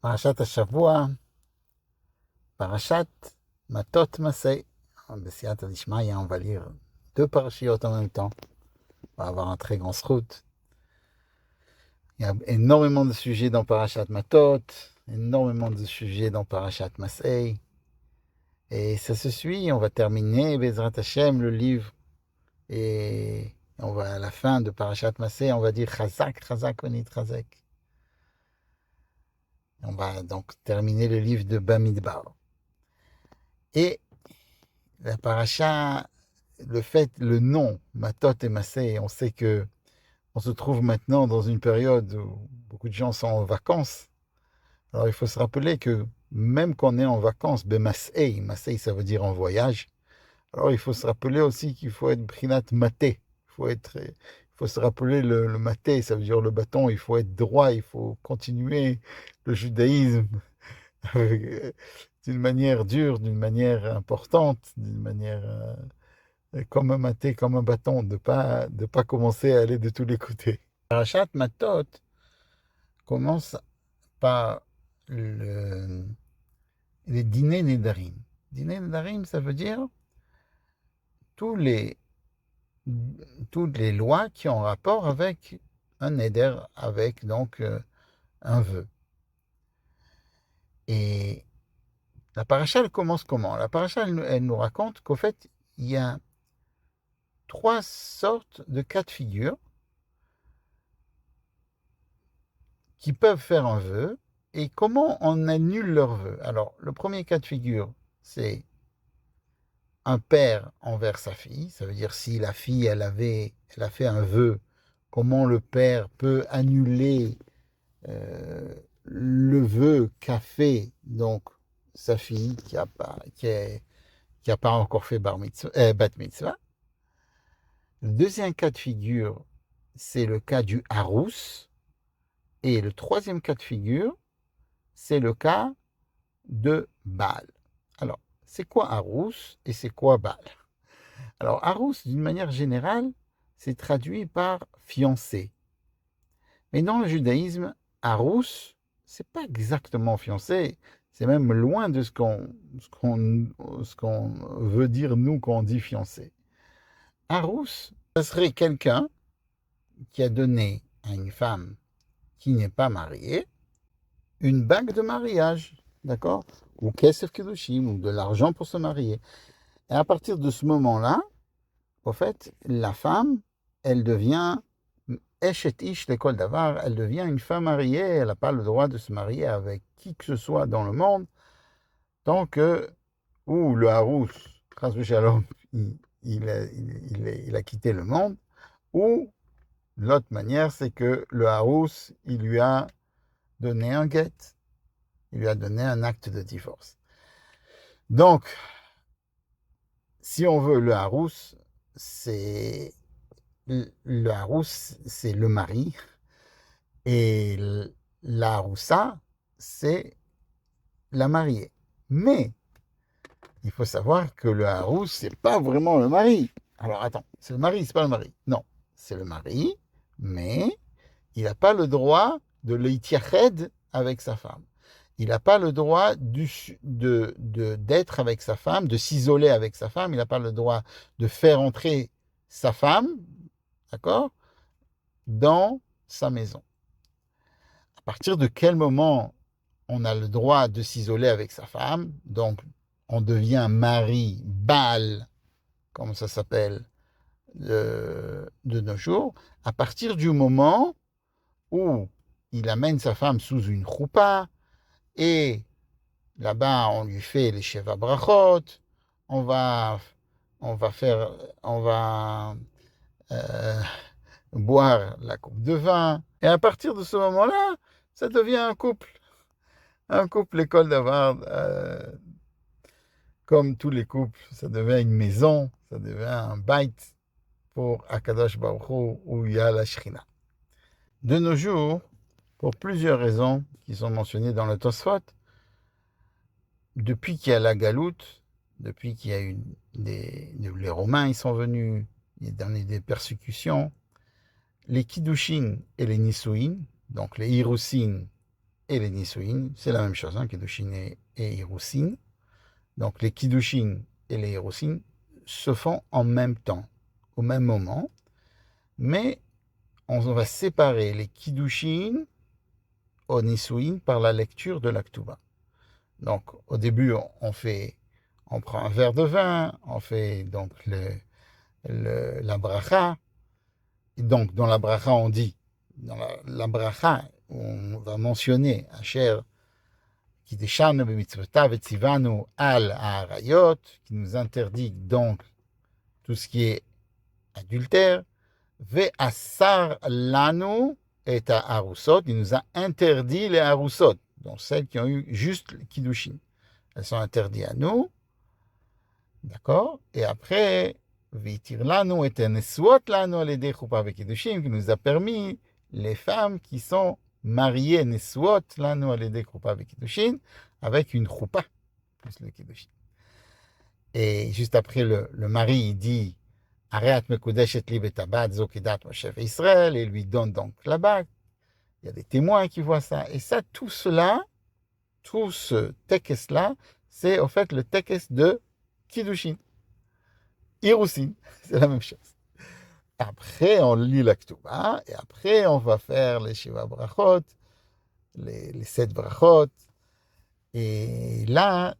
Parashat Hashavua, Parashat Matot Masei. B'siyata d'Ishmaïa, on va lire deux parachiotes en même temps. On va avoir un très grand srout. Il y a énormément de sujets dans Parashat Matot, énormément de sujets dans Parashat Masei. Et ça se suit, on va terminer, Bezrat Hashem, le livre. Et on va à la fin de Parashat Masei, on va dire Chazak, Chazak, Onit Chazak. On va donc terminer le livre de Bamidbar. Et la paracha, le nom, Matot et Massé, on sait que on se trouve maintenant dans une période où beaucoup de gens sont en vacances. Alors il faut se rappeler que même quand on est en vacances, Massé, Massé ça veut dire en voyage. Alors il faut se rappeler aussi qu'il faut être Brinat Maté. Il faut se rappeler le maté, ça veut dire le bâton, il faut être droit, il faut continuer le judaïsme d'une manière dure, d'une manière importante, d'une manière comme un maté, comme un bâton, de pas commencer à aller de tous les côtés. Parashat Matot commence par les dîners Nedarim. Dîners Nedarim, ça veut dire tous les, toutes les lois qui ont rapport avec un Neder, avec donc un vœu. Et la paracha, elle commence comment? La paracha, elle nous raconte qu'au fait, il y a trois sortes de cas de figure qui peuvent faire un vœu et comment on annule leur vœu. Alors, le premier cas de figure, c'est un père envers sa fille. Ça veut dire si la fille, elle a fait un vœu, comment le père peut annuler le vœu qu'a fait donc sa fille qui a pas encore fait bat mitzvah. Le deuxième cas de figure, c'est le cas du harous. Et le troisième cas de figure, c'est le cas de Baal. Alors, c'est quoi harous et c'est quoi Baal? Alors, harous, d'une manière générale, c'est traduit par fiancé. Mais dans le judaïsme, harous, c'est pas exactement fiancé. C'est même loin de ce qu'on veut dire nous quand on dit fiancé. Harous, ça serait quelqu'un qui a donné à une femme qui n'est pas mariée une bague de mariage, d'accord? Ou kesef kedushim, ou de l'argent pour se marier. Et à partir de ce moment-là, au fait, la femme, elle devient eshet ish l'école d'avar, elle devient une femme mariée, elle n'a pas le droit de se marier avec qui que ce soit dans le monde, tant que, ou le harous, chas v'shalom, il a quitté le monde, ou l'autre manière, c'est que le harous, il lui a donné un guet, il lui a donné un acte de divorce. Donc, si on veut le harous, c'est le mari et la haroussa, c'est la mariée. Mais il faut savoir que le harous, c'est pas vraiment le mari. Alors attends, c'est le mari, c'est pas le mari. Non, c'est le mari, mais il n'a pas le droit de l'itiached avec sa femme. Il n'a pas le droit d'être avec sa femme, de s'isoler avec sa femme. Il n'a pas le droit de faire entrer sa femme, d'accord, dans sa maison. À partir de quel moment on a le droit de s'isoler avec sa femme? Donc, on devient mari Baal, comme ça s'appelle de nos jours, à partir du moment où il amène sa femme sous une choupa et là-bas on lui fait les sheva brachot, on va, on va euh, boire la coupe de vin et à partir de ce moment-là, ça devient un couple école d'avar, comme tous les couples, ça devient une maison, ça devient un bait pour Akadosh Baruch Hu, où il y a la Shrina. De nos jours, pour plusieurs raisons qui sont mentionnées dans le Tosfot, depuis qu'il y a la galoute, depuis qu'il y a eu les Romains, ils sont venus, il y a eu des persécutions, les Kiddushin et les Nisuin, donc les Hirusin et les Nisuin, c'est la même chose, hein, Kiddushin et Irusin. Donc les Kiddushin et les Irusin se font en même temps, au même moment, mais on va séparer les Kiddushin au Nisuin par la lecture de la Ktuba. Donc au début, on prend un verre de vin, on fait donc la bracha. Et donc dans la bracha, on dit, dans la bracha, on va mentionner Asher Kideshanu b'mitzvotav et tzivanu al ha'arayot, qui nous interdit donc tout ce qui est adultère. Ve'asar lanu et harusot, il nous a interdit les harusot, donc celles qui ont eu juste le kiddushin. Elles sont interdites à nous, d'accord? Et après, v'itir lanu et nesuot lanu al-yedei chuppah ve'kiddushin, qui nous a permis les femmes qui sont mariées nesuot lanu al-yedei chuppah ve'kiddushin, avec une choupa, plus le kiddushin. Et juste après, le mari, il dit Areat mekudeshet li betabat zo kedat Moshe Israël, et lui donne donc la bague. Il y a des témoins qui voient ça. Et ça, tout cela, tout ce tekes-là, c'est au fait le tekes de Kiddushin. Irusin, c'est la même chose. Après, on lit la Ktuba, et après, on va faire les Shiva Brachot, les 7 Brachot. Et là,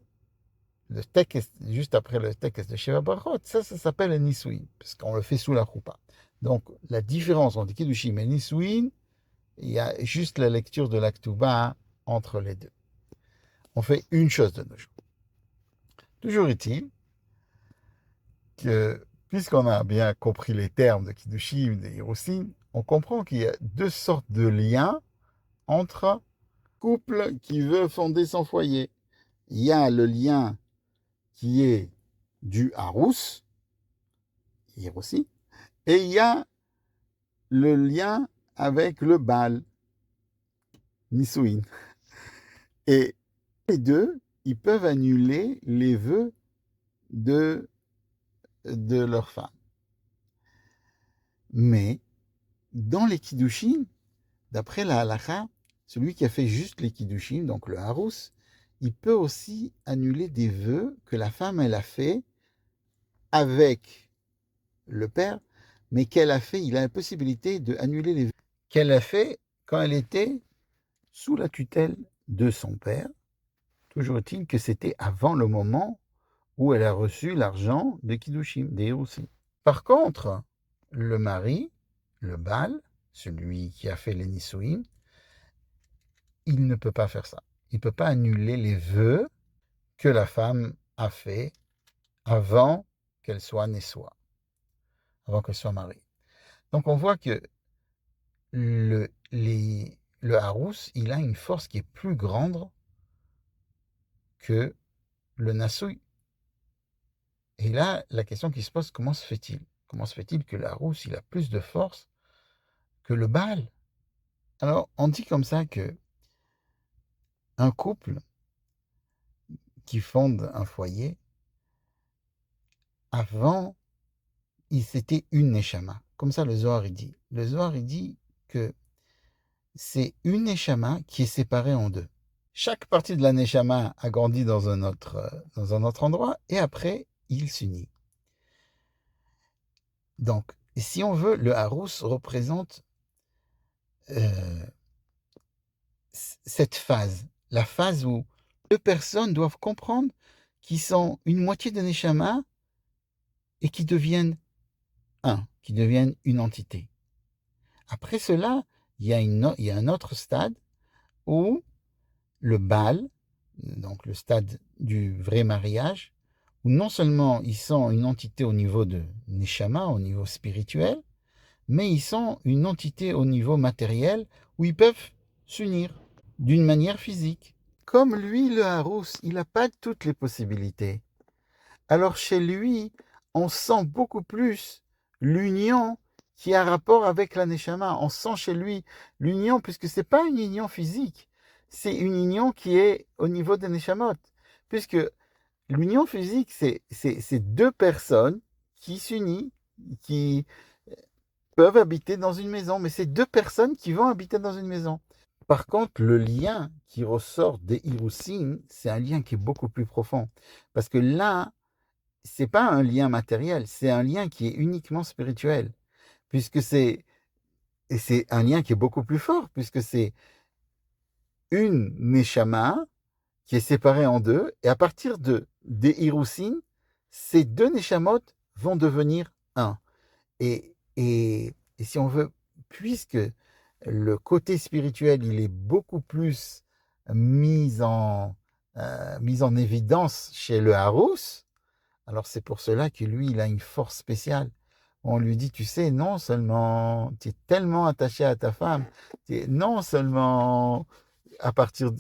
le texte, juste après le texte de Shiva Brachot, ça s'appelle le Nisuin, parce qu'on le fait sous la choupa. Donc, la différence entre Kiddushin et Nisuin, il y a juste la lecture de la Ktuba entre les deux. On fait une chose de nos jours. Toujours est-il que, puisqu'on a bien compris les termes de Kiddushin et de Irusin, on comprend qu'il y a deux sortes de liens entre couple qui veut fonder son foyer. Il y a le lien qui est du Harous, Irusin, et il y a le lien avec le Baal, Nisuin. Et les deux, ils peuvent annuler les vœux de leur femme. Mais dans les Kiddushin, d'après la halakha, celui qui a fait juste les Kiddushin, donc le Harous, il peut aussi annuler des vœux que la femme elle a fait avec le père, mais qu'elle a fait, il a la possibilité d'annuler les vœux qu'elle a fait quand elle était sous la tutelle de son père. Toujours est-il que c'était avant le moment où elle a reçu l'argent de Kiddushin, des Irusin. Par contre, le mari, le Baal, celui qui a fait les Nisuim, il ne peut pas faire ça. Il ne peut pas annuler les vœux que la femme a fait avant qu'elle soit Nessoa, avant qu'elle soit mariée. Donc on voit que le Harous, il a une force qui est plus grande que le Nasoui. Et là, la question qui se pose, comment se fait-il? Comment se fait-il que le Harous, il a plus de force que le Baal? Alors, on dit comme ça que un couple qui fonde un foyer, avant, c'était une Neshama. Comme ça, le Zohar, il dit. Le Zohar, il dit que c'est une Neshama qui est séparée en deux. Chaque partie de la Neshama a grandi dans un autre endroit, et après, il s'unit. Donc, si on veut, le Harous représente cette phase, la phase où deux personnes doivent comprendre qu'ils sont une moitié de Neshama et qui deviennent qui deviennent une entité. Après cela, il y a un autre stade où le Baal, donc le stade du vrai mariage, où non seulement ils sont une entité au niveau de Neshama, au niveau spirituel, mais ils sont une entité au niveau matériel où ils peuvent s'unir d'une manière physique. Comme lui, le Harous, il n'a pas toutes les possibilités. Alors chez lui, on sent beaucoup plus l'union qui a rapport avec la Neshama. On sent chez lui l'union, puisque ce n'est pas une union physique, c'est une union qui est au niveau des Neshamot. Puisque l'union physique, c'est deux personnes qui s'unissent, qui peuvent habiter dans une maison, mais c'est deux personnes qui vont habiter dans une maison. Par contre, le lien qui ressort des Hirousim, c'est un lien qui est beaucoup plus profond. Parce que là, c'est pas un lien matériel, c'est un lien qui est uniquement spirituel. Puisque et c'est un lien qui est beaucoup plus fort, puisque c'est une Neshama qui est séparée en deux, et à partir des Hirousim, ces deux Neshamot vont devenir un. Et si on veut, puisque le côté spirituel, il est beaucoup plus mis en, mis en évidence chez le Harous, alors c'est pour cela que lui, il a une force spéciale. On lui dit, tu sais, non seulement tu es tellement attaché à ta femme, non seulement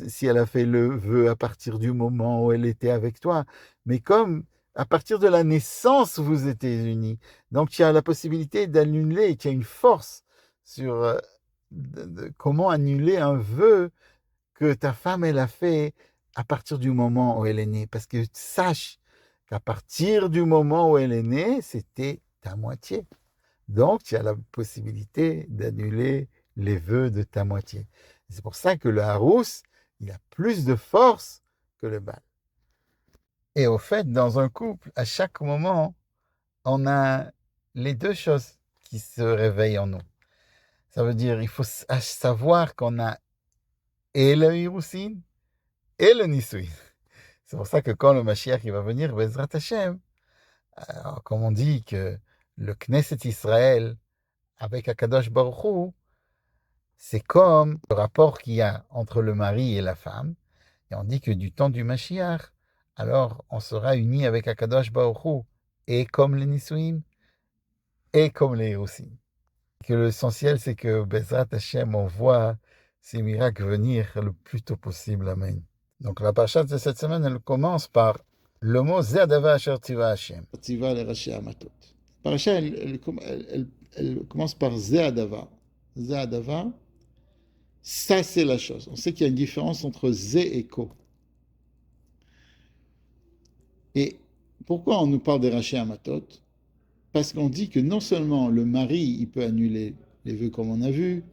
si elle a fait le vœu à partir du moment où elle était avec toi, mais comme à partir de la naissance, vous étiez unis. Donc, tu as la possibilité d'annuler, tu as une force sur comment annuler un vœu que ta femme, elle a fait à partir du moment où elle est née. Parce que sache qu'à partir du moment où elle est née, c'était ta moitié. Donc, tu as la possibilité d'annuler les vœux de ta moitié. C'est pour ça que le Harous, il a plus de force que le Baal. Et au fait, dans un couple, à chaque moment, on a les deux choses qui se réveillent en nous. Ça veut dire, il faut savoir qu'on a et le Hirousin et le Nisuin. C'est pour ça que quand le Mashiach il va venir, Bezrat Hashem, alors, comme on dit que le Knesset Israël avec Akadosh Baruch Hu, c'est comme le rapport qu'il y a entre le mari et la femme. Et on dit que du temps du Mashiach, alors on sera unis avec Akadosh Baruch Hu, et comme les Nisuim, et comme les Hirousim. Que l'essentiel, c'est que Bezrat Hashem, on voit ces miracles venir le plus tôt possible. Amen. Donc la parasha de cette semaine, elle commence par le mot Ze Adava Asher Tiva Hashem. Tiva le Rashi Amatot. La parasha, elle commence par Ze Adava. Ze Adava, ça c'est la chose. On sait qu'il y a une différence entre Ze et Ko. Et pourquoi on nous parle des Rashi Amatot? Parce qu'on dit que non seulement le mari, il peut annuler les vœux comme on a vu,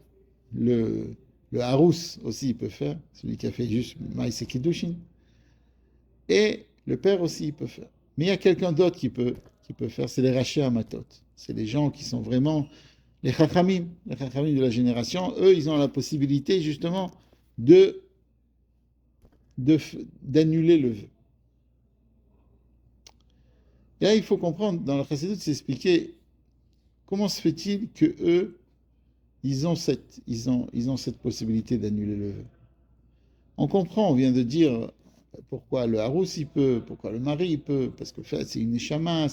le Harous aussi il peut faire, celui qui a fait juste Maïs et Kiddushin, et le père aussi il peut faire. Mais il y a quelqu'un d'autre qui peut faire, c'est les Rashi Amatot. C'est les gens qui sont vraiment les Chachamim de la génération. Eux, ils ont la possibilité justement d'annuler le vœu. Et là, il faut comprendre, dans la Chassidut, c'est expliqué comment se fait-il que eux, ils ont cette possibilité d'annuler le vœu. On comprend, on vient de dire pourquoi le Harous il peut, pourquoi le mari il peut, parce que en fait, c'est une neshama,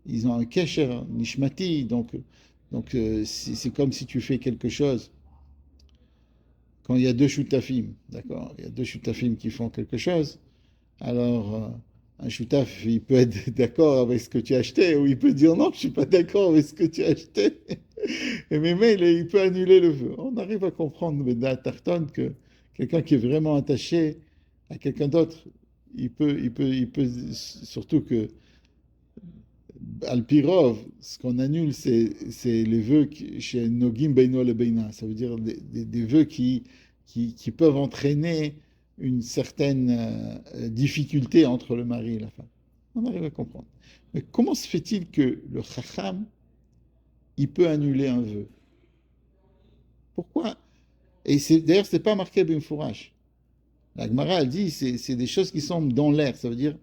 ils ont un kesher nishmati, donc c'est comme si tu fais quelque chose. Quand il y a deux shutafim, d'accord, il y a deux shutafim qui font quelque chose, alors un shutaf, il peut être d'accord avec ce que tu as acheté, ou il peut dire non, je ne suis pas d'accord avec ce que tu as acheté. Et même il peut annuler le vœu. On arrive à comprendre, Tarton, que quelqu'un qui est vraiment attaché à quelqu'un d'autre, il peut, surtout que Alpirov, ce qu'on annule, c'est les vœux chez Nogim Beino le Beina. Ça veut dire des vœux qui peuvent entraîner une certaine difficulté entre le mari et la femme. On arrive à comprendre. Mais comment se fait-il que le Chacham, il peut annuler un vœu? Pourquoi? Et d'ailleurs, ce n'est pas marqué Bimfourash. La Gemara, elle dit, c'est des choses qui sont dans l'air. Ça veut dire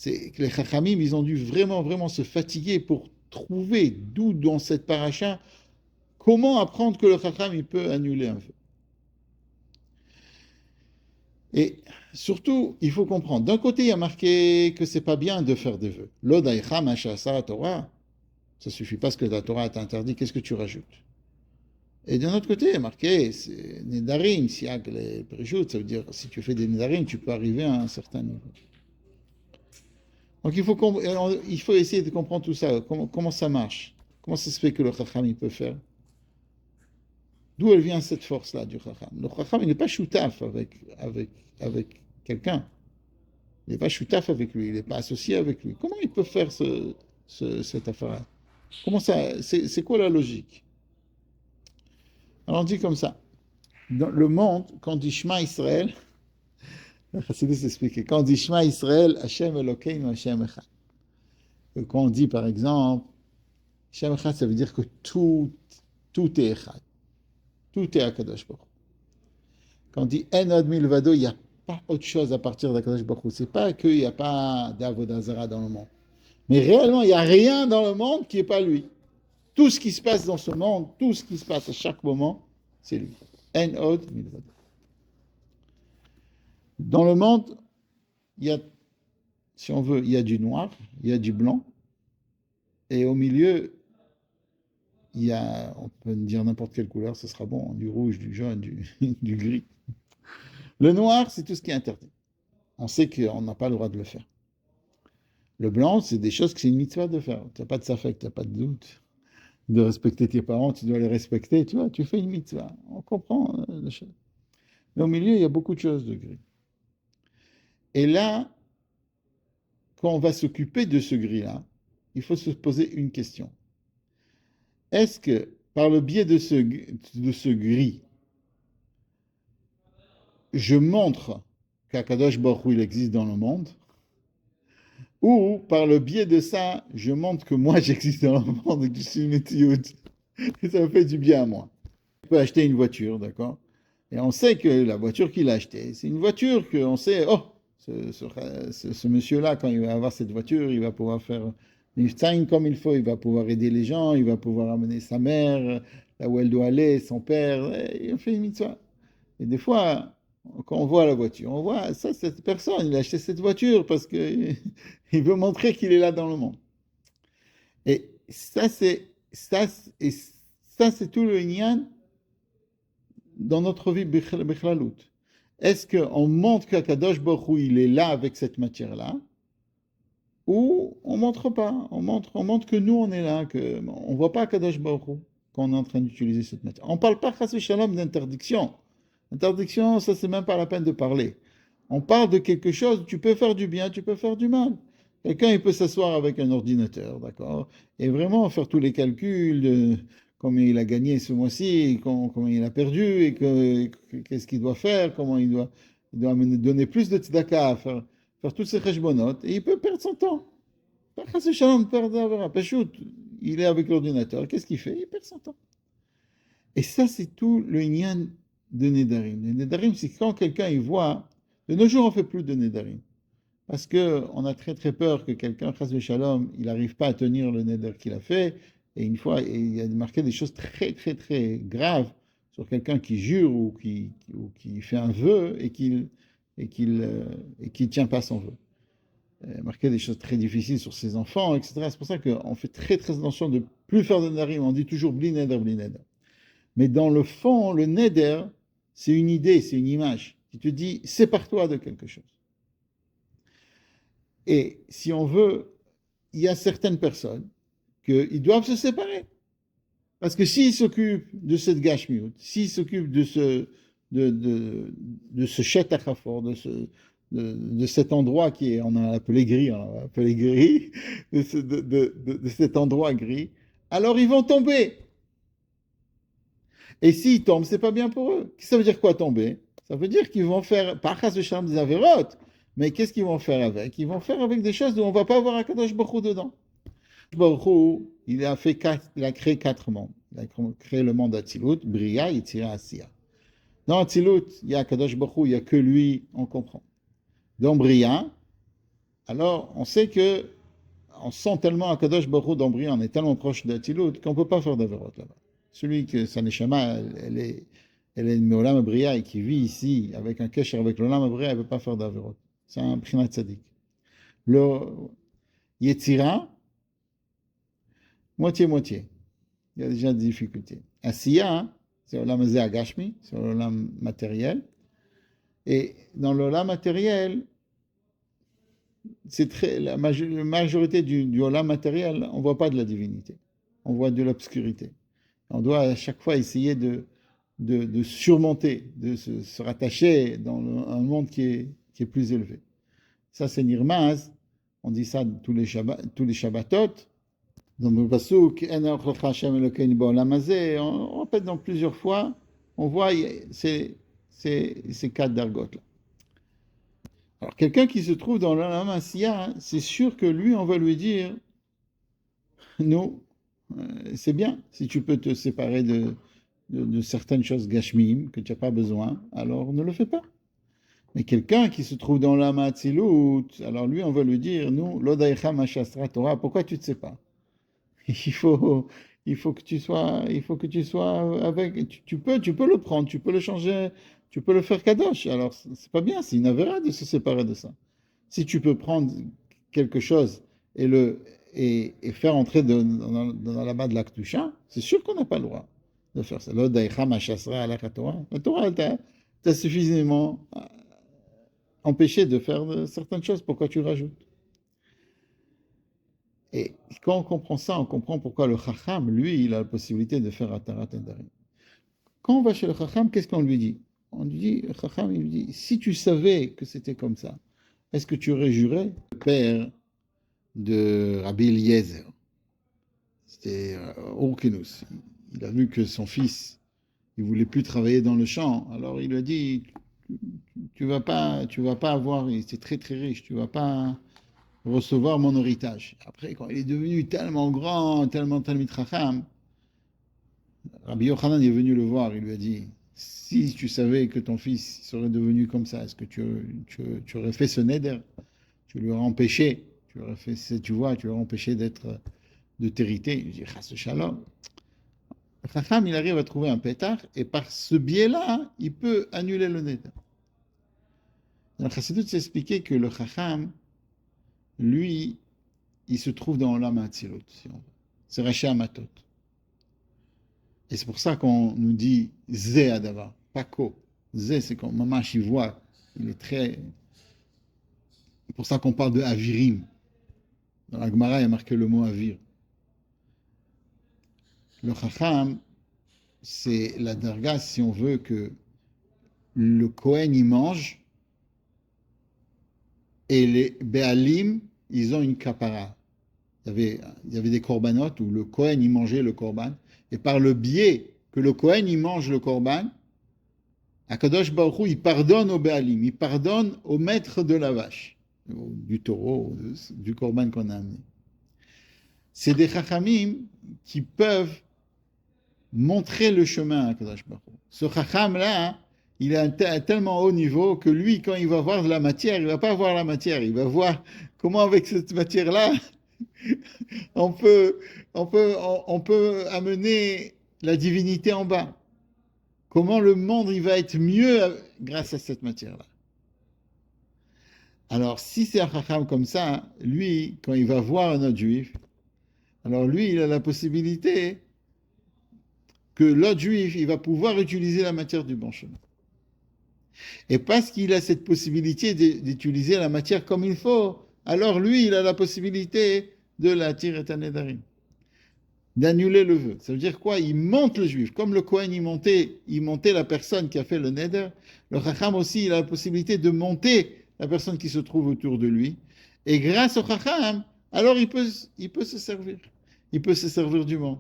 que les Chachamim, ils ont dû vraiment, vraiment se fatiguer pour trouver d'où dans cette paracha, comment apprendre que le Chacham, il peut annuler un vœu. Et surtout, il faut comprendre, d'un côté, il y a marqué que c'est pas bien de faire des vœux. L'odaïcha mashasa Torah, ça suffit pas ce que la Torah t'interdit, qu'est-ce que tu rajoutes? Et d'un autre côté, il y a marqué, c'est Nedarim, siag les préjoutes, ça veut dire, si tu fais des Nedarim, tu peux arriver à un certain niveau. Donc il faut essayer de comprendre tout ça, comment ça marche, comment ça se fait que le Chacham il peut faire. D'où elle vient cette force-là du Chacham? Le Chacham il n'est pas choutaf avec quelqu'un, il n'est pas choutaf avec lui, il n'est pas associé avec lui. Comment il peut faire cette affaire-là? Comment ça? C'est quoi la logique? Alors on dit comme ça. Dans le monde, quand on dit Shema Israël, le Chassidus s'explique, quand on dit Shema Israël, Hashem Elokeinu Hashem Echad. Quand on dit par exemple, Hashem Echad, ça veut dire que tout est Echad. Tout est Akadosh Baruch. Quand on dit En Od Milvado, il n'y a pas autre chose à partir d'Akadosh Baruch. C'est pas qu'il n'y a pas d'Avodah Zarah dans le monde. Mais réellement, il n'y a rien dans le monde qui n'est pas lui. Tout ce qui se passe dans ce monde, tout ce qui se passe à chaque moment, c'est lui. En Od Milvado. Dans le monde, il y a, si on veut, il y a du noir, il y a du blanc, et au milieu, il y a, on peut dire n'importe quelle couleur, ce sera bon, du rouge, du jaune, du gris. Le noir, c'est tout ce qui est interdit. On sait qu'on n'a pas le droit de le faire. Le blanc, c'est des choses que c'est une mitzvah de faire. Tu n'as pas de safek, tu n'as pas de doute. De respecter tes parents, tu dois les respecter, tu vois, tu fais une mitzvah. On comprend les choses. Mais au milieu, il y a beaucoup de choses de gris. Et là, quand on va s'occuper de ce gris-là, il faut se poser une question. Est-ce que, par le biais de ce gris, je montre qu'Akadosh Baruch Hu, il existe dans le monde, ou par le biais de ça, je montre que moi j'existe dans le monde et que je suis une métioute, et ça me fait du bien à moi. On peut acheter une voiture, d'accord? Et on sait que la voiture qu'il a achetée, c'est une voiture qu'on sait, oh, ce monsieur-là, quand il va avoir cette voiture, il va pouvoir faire une time comme il faut, il va pouvoir aider les gens, il va pouvoir amener sa mère là où elle doit aller, son père, et il fait une mitzvah. Et des fois, quand on voit la voiture, on voit ça, cette personne, il a acheté cette voiture parce qu'il veut montrer qu'il est là dans le monde. Et ça, c'est tout le Inyan dans notre vie Bechlalout. Est-ce qu'on montre qu'Akadosh Baruch Hu, il est là avec cette matière-là, ou on ne montre pas, on montre que nous, on est là, qu'on ne voit pas Akadosh Baruch Hu quand on est en train d'utiliser cette matière. On ne parle pas, chas v'shalom, d'interdiction. Interdiction, ça, c'est même pas la peine de parler. On parle de quelque chose, tu peux faire du bien, tu peux faire du mal. Quelqu'un, il peut s'asseoir avec un ordinateur, d'accord, et vraiment faire tous les calculs de combien il a gagné ce mois-ci, combien il a perdu, et qu'est-ce qu'il doit faire, comment il doit donner plus de tzedaka, faire tous ces cheshbonot, et il peut perdre son temps. Pas chas v'shalom, il est avec l'ordinateur, qu'est-ce qu'il fait? Il perd son temps. Et ça, c'est tout le Inyan de Nedarim. Les Nedarim, c'est quand quelqu'un il voit, de nos jours on ne fait plus de Nedarim, parce qu'on a très très peur que quelqu'un, chas v'shalom, il n'arrive pas à tenir le Neder qu'il a fait, et une fois, il y a marqué des choses très très très graves sur quelqu'un qui jure ou qui fait un vœu et qui ne tient pas son vœu. Marqué des choses très difficiles sur ses enfants, etc. C'est pour ça qu'on fait très très attention de ne plus faire de Nedarim, on dit toujours bli Neder, bli Neder. Mais dans le fond, le neder, c'est une idée, c'est une image qui te dit sépare-toi de quelque chose. Et si on veut, il y a certaines personnes qu'ils doivent se séparer. Parce que s'ils s'occupent de cette gashmiut, s'ils s'occupent de ce chet achafor, de cet endroit qui est, on a appelé gris, de cet endroit gris, alors ils vont tomber. Et s'ils tombent, c'est pas bien pour eux. Ça veut dire quoi tomber? Ça veut dire qu'ils vont faire, pas chas v'shalom des avérotes, mais qu'est-ce qu'ils vont faire avec? Ils vont faire avec des choses où on ne va pas avoir Akadosh Baruch Hu dedans. Baruch Hu, il a créé 4 mondes. Il a créé le monde d'Atzilut, Bria, Yitzira, Asiya. Dans Atzilut, il y a Akadosh Baruch Hu, il n'y a que lui, on comprend. Dans Bria, alors on sait que on sent tellement Akadosh Baruch Hu dans Bria, on est tellement proche d'Atzilut qu'on ne peut pas faire d'avérotes là-bas. Celui que sa neshama, elle est Meolam Bria et qui vit ici avec un kesher avec l'Olam Bria, elle ne peut pas faire d'avérotes. C'est un prinat tzadik. Le Yetzira, moitié-moitié. Il y a déjà des difficultés. Asiya, c'est l'Olam Azeh Agashmi, c'est l'Olam matériel. Et dans l'Olam matériel, la majorité du Olam matériel, on ne voit pas de la divinité. On voit de l'obscurité. On doit à chaque fois essayer de surmonter, de se rattacher dans un monde qui est plus élevé. Ça, c'est Nirmaz. On dit ça tous les Shabbatot. Dans le Pasuk, on répète donc plusieurs fois on voit ces quatre dargotes-là. Alors, quelqu'un qui se trouve dans l'Olam Asiya, c'est sûr que lui, on va lui dire, non, c'est bien, si tu peux te séparer de certaines choses gashmim que tu n'as pas besoin, alors ne le fais pas. Mais quelqu'un qui se trouve dans l'Olam Atzilut, alors lui, on va lui dire, nous, l'Odaïcha Mashastra Torah, pourquoi tu ne te sépares? Il faut, il faut que tu sois avec. Tu peux le prendre, tu peux le changer, tu peux le faire kadosh. Alors, c'est pas bien, c'est une avéra de se séparer de ça. Si tu peux prendre quelque chose et faire entrer dans la bas de l'Aktusha, c'est sûr qu'on n'a pas le droit de faire ça. La Torah, elle t'a suffisamment empêché de faire certaines choses. Pourquoi tu rajoutes? Et quand on comprend ça, on comprend pourquoi le Chacham, lui, il a la possibilité de faire Atarat Nedarim. Quand on va chez le Chacham, qu'est-ce qu'on lui dit? On lui dit, le Chacham, il lui dit, si tu savais que c'était comme ça, est-ce que tu aurais juré? Le père de Rabbi Eliezer, c'était Orkenus. Il a vu que son fils, il voulait plus travailler dans le champ, alors il lui a dit, tu vas pas avoir, il était très très riche, tu vas pas recevoir mon héritage. Après, quand il est devenu tellement grand, tellement Talmid Chacham, Rabbi Yochanan est venu le voir, il lui a dit, si tu savais que ton fils serait devenu comme ça, est-ce que tu aurais fait ce neder? Tu lui aurais empêché, tu aurais fait, tu vois, tu aurais empêché de t'hériter. Il dit, Chas Shalom. Le Chacham, il arrive à trouver un pétard, et par ce biais-là, il peut annuler le neder. Dans le Chassidut, c'est expliqué que le Chacham, lui, il se trouve dans l'Olam Hatzilut, si on veut. C'est Raché Amatot. Et c'est pour ça qu'on nous dit Zé Adava, pas Ko. Zé, c'est quand Mamash il voit, il est très. C'est pour ça qu'on parle de Avirim. Dans la Gemara, il y a marqué le mot Avir. Le Chacham, c'est la darga, si on veut que le Kohen y mange et les Béalim, ils ont une kapara. Il y avait des corbanotes où le Kohen y mangeait le korban, et par le biais que le Kohen y mange le korban, Akadosh Baruch Hu, il pardonne au Béalim, il pardonne au maître de la vache, du taureau, du korban qu'on a amené. C'est des chachamim qui peuvent montrer le chemin à Akadosh Baruch Hu. Ce chacham-là, il est à tellement haut niveau que lui, quand il va voir de la matière, il ne va pas voir la matière, il va voir comment avec cette matière-là, on peut amener la divinité en bas. Comment le monde il va être mieux grâce à cette matière-là. Alors, si c'est un chacham comme ça, lui, quand il va voir un autre juif, alors lui, il a la possibilité que l'autre juif, il va pouvoir utiliser la matière du bon chemin. Et parce qu'il a cette possibilité d'utiliser la matière comme il faut, alors lui, il a la possibilité de la tirer à Nedarim, d'annuler le vœu. Ça veut dire quoi? Il monte le juif. Comme le Kohen, il montait la personne qui a fait le neder, le Chacham aussi, il a la possibilité de monter la personne qui se trouve autour de lui. Et grâce au Chacham, alors il peut se servir. Il peut se servir du monde.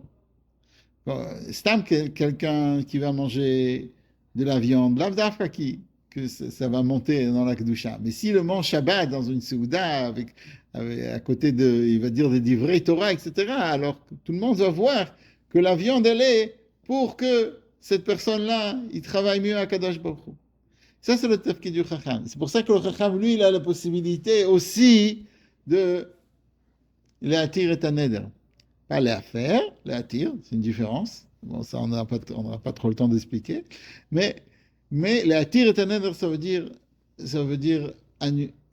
Stam, quelqu'un qui va manger de la viande, l'avdafka que ça va monter dans la Kedusha. Mais s'il le mange Shabbat dans une Souda, à côté de, il va dire des divrei Torah, etc., alors tout le monde va voir que la viande, elle est pour que cette personne-là, il travaille mieux à Kadosh Baruch Hu. Ça, c'est le tafkid du Chacham. C'est pour ça que le Chacham, lui, il a la possibilité aussi de l'attirer et un neder. Pas les affaires, les attire, c'est une différence. Bon, ça, on n'aura pas trop le temps d'expliquer. Mais les attire et un neder, ça veut dire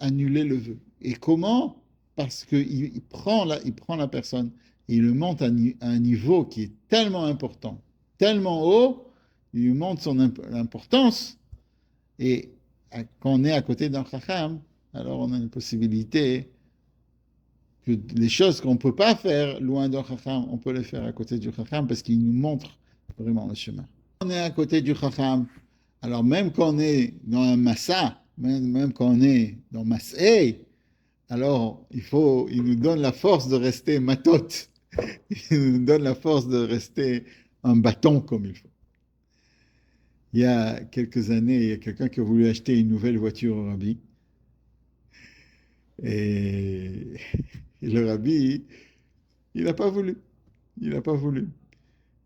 annuler le vœu. Et comment? Parce qu'il prend la personne et il le monte à un niveau qui est tellement important, tellement haut, il lui montre son importance. Et quand on est à côté d'un chacham, alors on a une possibilité que les choses qu'on ne peut pas faire loin d'un chacham, on peut les faire à côté du chacham parce qu'il nous montre vraiment le chemin. On est à côté du chacham, alors même quand on est dans un massa, même quand on est dans Mas'ei, alors il nous donne la force de rester matot, il nous donne la force de rester un bâton comme il faut. Il y a quelques années, il y a quelqu'un qui a voulu acheter une nouvelle voiture au rabbi. Et, et le rabbi, il n'a pas voulu. Il n'a pas voulu.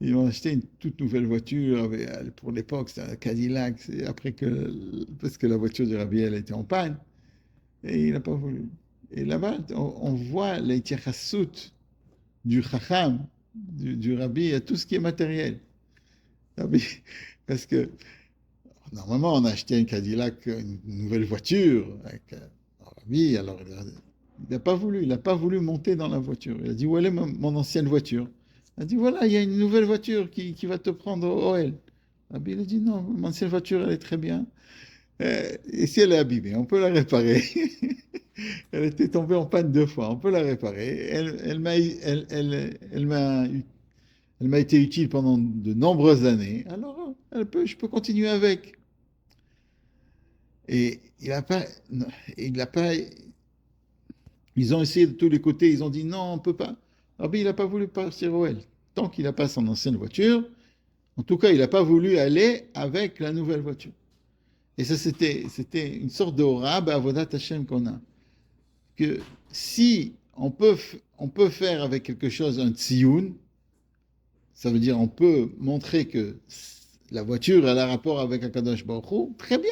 Ils ont acheté une toute nouvelle voiture. Pour l'époque, c'était un Cadillac. C'est après que, parce que la voiture du rabbi, elle était en panne. Et il n'a pas voulu. Et là-bas, on voit l'itichassout du chacham, du rabbi, à tout ce qui est matériel. Rabbi, parce que normalement, on a acheté un Cadillac, une nouvelle voiture, avec un rabbi, alors il n'a pas voulu monter dans la voiture. Il a dit, où est mon ancienne voiture? Il a dit, voilà, il y a une nouvelle voiture qui va te prendre au OL. Rabbi, il a dit, non, mon ancienne voiture, elle est très bien. Et si elle est abîmée, on peut la réparer. Elle était tombée en panne 2 fois, on peut la réparer. Elle m'a été utile pendant de nombreuses années, alors je peux continuer avec. Et il a pas, ils ont essayé de tous les côtés, ils ont dit non, on peut pas. Ah ben, il n'a pas voulu partir au L. Tant qu'il n'a pas son ancienne voiture, en tout cas, il n'a pas voulu aller avec la nouvelle voiture. Et ça, c'était une sorte de horab à Avodat Hashem qu'on a. Que si on peut faire avec quelque chose un tsioun, ça veut dire on peut montrer que la voiture elle a rapport avec Akadosh Baruch Hu, très bien.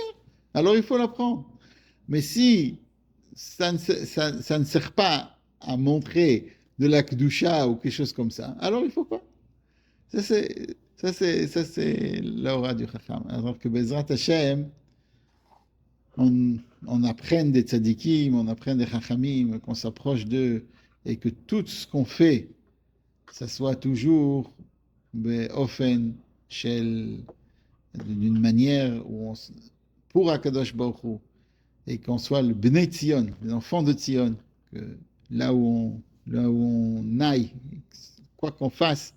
Alors il faut la prendre. Mais si ça ne sert pas à montrer de la kedusha ou quelque chose comme ça, alors il ne faut pas. Ça c'est l'aura du Chacham. Alors que Bezrat Hashem, on apprenne des tzadikim, on apprenne des chachamim, qu'on s'approche d'eux, et que tout ce qu'on fait, ça soit toujours offen, d'une manière pour Akadosh Baruch Hu, et qu'on soit le Bnei Tzion, les enfants de Tzion, que là où on aille, quoi qu'on fasse,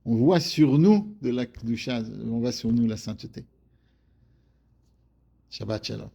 on voit sur nous de la Kedusha, on voit sur nous la sainteté. Shabbat Shalom.